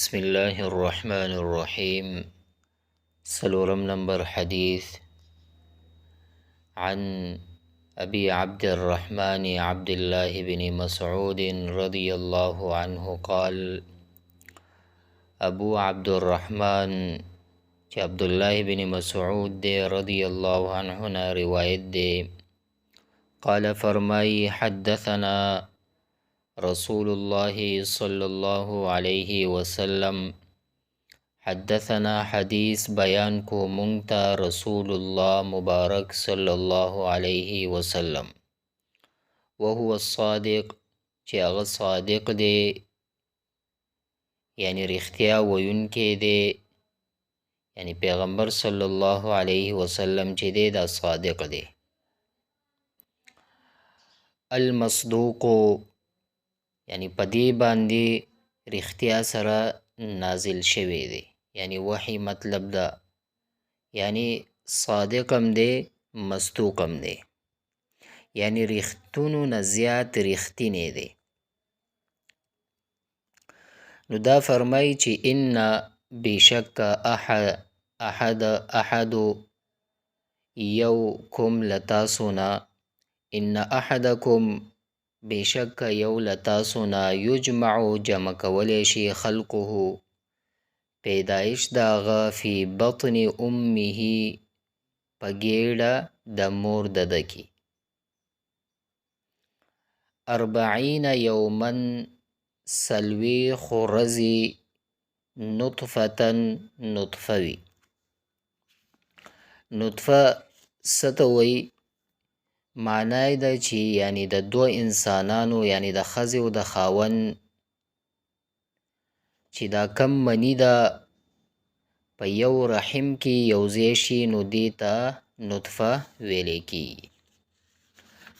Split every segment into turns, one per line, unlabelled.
بسم الله الرحمن الرحيم. سلورم نمبر حديث عن أبي عبد الرحمن عبد الله بن مسعود رضي الله عنه قال: ابو عبد الرحمن چې عبد الله بن مسعود دے رضی اللہ عنہ نا روایت دے، قال فرمائی: حدثنا رسول اللہ صلی اللہ علیہ وسلم، حدثنا حدیث بیان کو منگتا رسول اللہ مبارک صلی اللہ علیہ وسلم، وهو الصادق چې هغه صادق دے یعنی رښتیا ویونکی دے، یعنی پیغمبر صلی اللہ علیہ وسلم چې دے دا صادق دے. المصدوق یعنی پدی باندې رښتیا سره نازل شوی دی، یعنی وحی مطلب دا، یعنی صادق هم دی مصدوق هم دی، یعنی رښتونو نه زیات رښتینی دی. نو دا فرمای چې ان بشک احد یو کوم لتاسونا، ان احدکم بشک یو لتاسونا یجمع جمع کولی شي خلقه پیدایش داغه فی بطن امه په ګیډه د مور دده کې 40 یوما سلویخ ورځې نطفة نطفوي. نطفه څه ته وایي؟ معنی ده چې یعنی د دوه انسانانو یعنی د ښځې او د خاوند چې دا کم منی ده په یو رحم کې یوځای شي نو دې ته نطفه ویلی کېږي.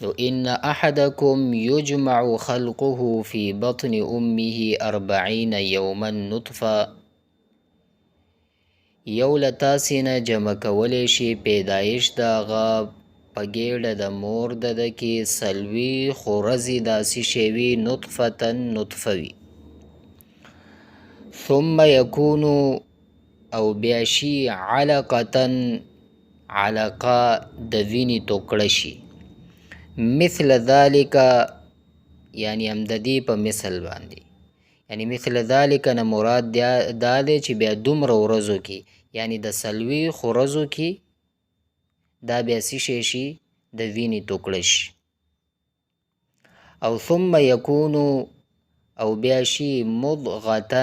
نو ان احدکم یجمع خلقه فی بطن امه 40 یوما نطفه، یو له تاسې نه جمع کولی شي پیدایش د هغه په ګیډه د مور دده کې 40 ورځې داسې شوي نطفة نطفه وي. ثم یکون او بیا شي علقة علقه د وینې توکړه شي، مثل ذلك یعنی هم د دې په مثل باندې، یعنی مثل ذلك نه مراد دا دی چې بیا دومره ورځو کې یعنی د 40 ورځو کې دا بیا څه شی شي د وینې توکړه شي. او ثم یکون او بیا شي مضغة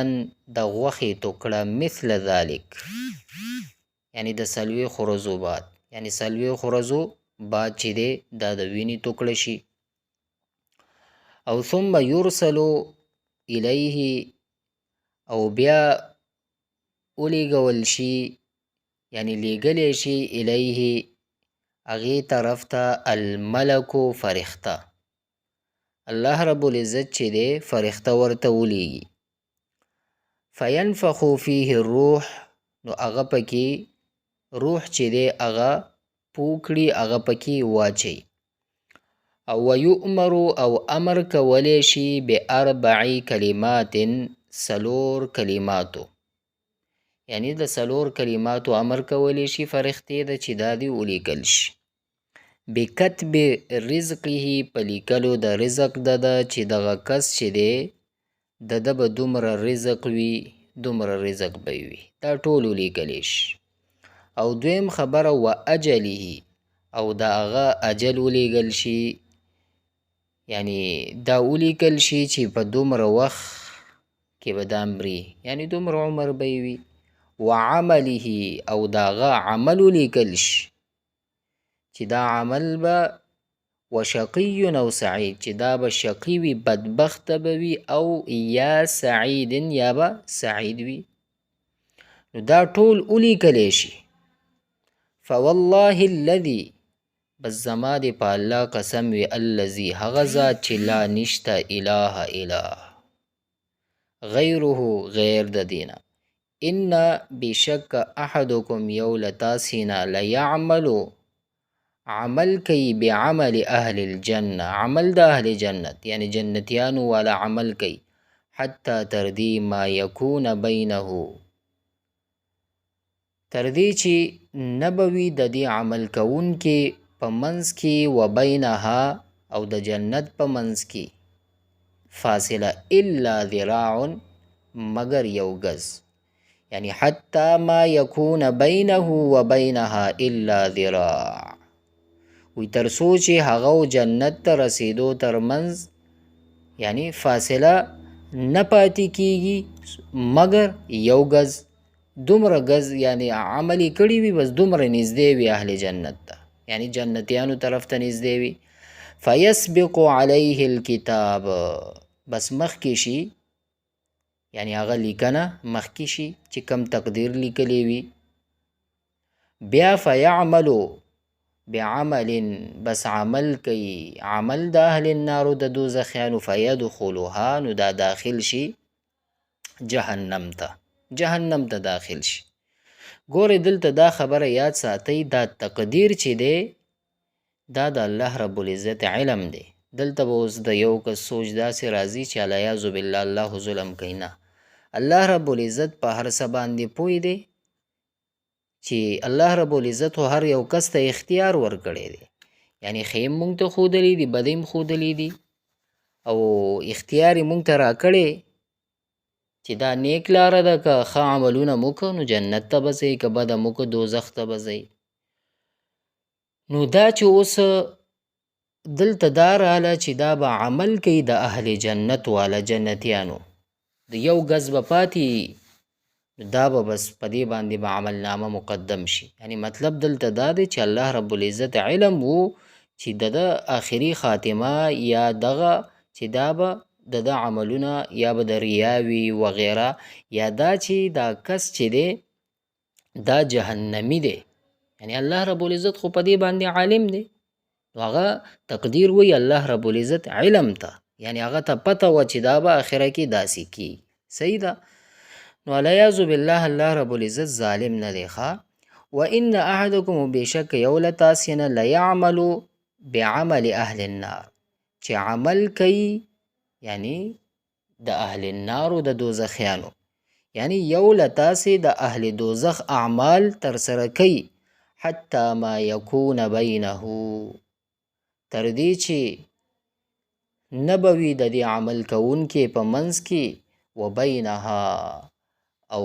د غوښې توکړه مثل ذلك یعنی د 40 ورځو بعد، یعنی 40 ورځو بعد چې دی دا د وینې توکړه شي. او ثم یرسل الیه او بیا ولیږول شي یعنی لیږلی شي الیه هغې طرف ته الملک فرښته، الله رب العزت چې دی فرښته ورته ولیږي. فینفخ فیه الروح نو هغه پکې روح چې دی هغه پوکړي هغه پکې واچي. او ویؤمر او امر کولی شي ب4 کلمات 4 کلماتو، یعنی د 4 کلماتو امر کولی شي فرښتې ده چې دا دې ولیکل شي. بکتب رزقه په لیکلو د رزق دده چې دغه کس چې دی دده به دومره رزق وي دومره رزق به وي، دا ټول ولیکلی شي. او دویم خبره و اجله او د هغه اجل ولیږل شي، یعنی دا ولیکل شي چې په دومره وخت کې به دا مري، یعنی دومره عمر به وي. وعمله او د هغه عمل ولیکل شي چې دا عمل به وشقی او سعید چې دا به شقی وي بدبخته به وي او یا سعید یا به سعید وي. نو دا ټول ولیکلی شي. فوالله الذي بس زما دې په الله قسم وي الذي هغه ذات چې لا نشته اله اله غیره غیر د دینه، ان بشک احدکم یو لتاسینا لیعملو عمل کوي بعمل اهل الجنه، عمل د اهل جنت یعنی جنتیانو والا عمل کوي، حتی تر دې ما یکون بینه تر دې چې نه به وي د دې عمل کوونکي په منځ کې و بینها او د جنت په منځ کې فاصله الا ذراع مگر یو گز، یعنی حتی ما یکون بینه و بینها الا ذراع، وی تر څو چې هغه و جنت ته رسیدو تر منځ یعنی فاصله نه پاتې کیږي مگر یو گز، دومره گز یعنی عملی کړي وي بس دومره نږدې وي اهل جنت ته، یعنی جنتیانو طرف ته نږدې وي. فیسبق علیه الکتاب، بس مخکې شي یعنی هغه لیکنه مخکې شي چې کم تقدیر لیکلی وي. بیا فیعملو بعمل، بس عمل کوي عمل د اهل النارو د دوزخیانو، فیدخلها نو دا داخل شي جهنم ته، جهنم ته داخل شي. ګورې دلته دا خبره یاد ساتئ، دا تقدیر چې دی دا د الله رب العزت علم دی. دلته به اوس د یو کس سوچ داسې راځي چې علیاذ بالله الله ظلم کوي. نه، الله رب العزت په هر څه باندې پوه دی چې الله رب العزت هر یو کس ته اختیار ورکړی دی، یعنی خیم مونږ ته ښودلی دي، بدیم ښودلی دي او اختیار یې مونږ ته راکړی چې دا نیک لاره ده که ښه عملونه مو که نو جنت ته به ځئ، که بده مو که دوزخ ته به ځئ. نو دا چې اوس دلته دا راله چې دا به عمل کوي د اهل جنت والا جنتیانو، د یو ګز به پاتې دا به بس په دې باندې به عمل نامه مقدم شي. یعنی مطلب دلته دا دی چې الله رب العزت علم وو چې د آخري خاتمه یا دغه چې دا به د عملونه یا به د ریاوي وغیره، یا دا چې دا کس چې دی دا جهنمی دی، یعنی الله رب العزت خو په دې باندې عالم دی، نو هغه تقدیر وی الله رب العزت علم ته، یعنی هغه ته پته وه چې دا به آخره کې داسې کی. صحیح ده؟ نو علیاذ بالله الله رب العزت ظالم نه دی ښه. وان احدکم، بېشک یو له تاسې نه لیعملو بعمل اهل النار، چې عمل کوي یعنی د اهل النارو د دوزخیانو، یعنی یو له تاسې د اهل دوزخ اعمال تر سره کوي، حتی ما یکون بینه تر دې چې نه به وي د دې عمل کوونکي په منځ کې و بینها او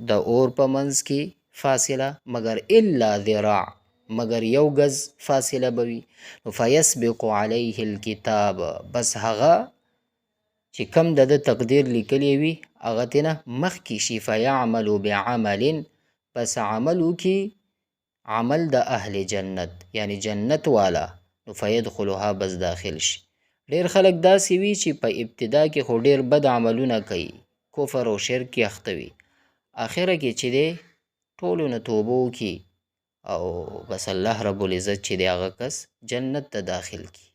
د اور په منځ کې فاصله مگر الا ذراع، مگر یو گز فاصله به وي. نو فیسبق علیه الکتاب، بس هغه چې کم د تقدیر لیکلی وي هغه تېنه مخکې شي. فیعملو بعمل، بس عمل وکړي عمل د اهل جنت یعنی جنت والا، نو فیدخلها بس داخل شي. ډېر خلک داسې وي چې په ابتدا کې خو ډېر بد عملونه کوي، کفر او شرک کې اخته وي، آخره کې چې دی ټولو نه توبه وکړي او بس الله رب العزت چې دی هغه کس جنت ته داخل کړي.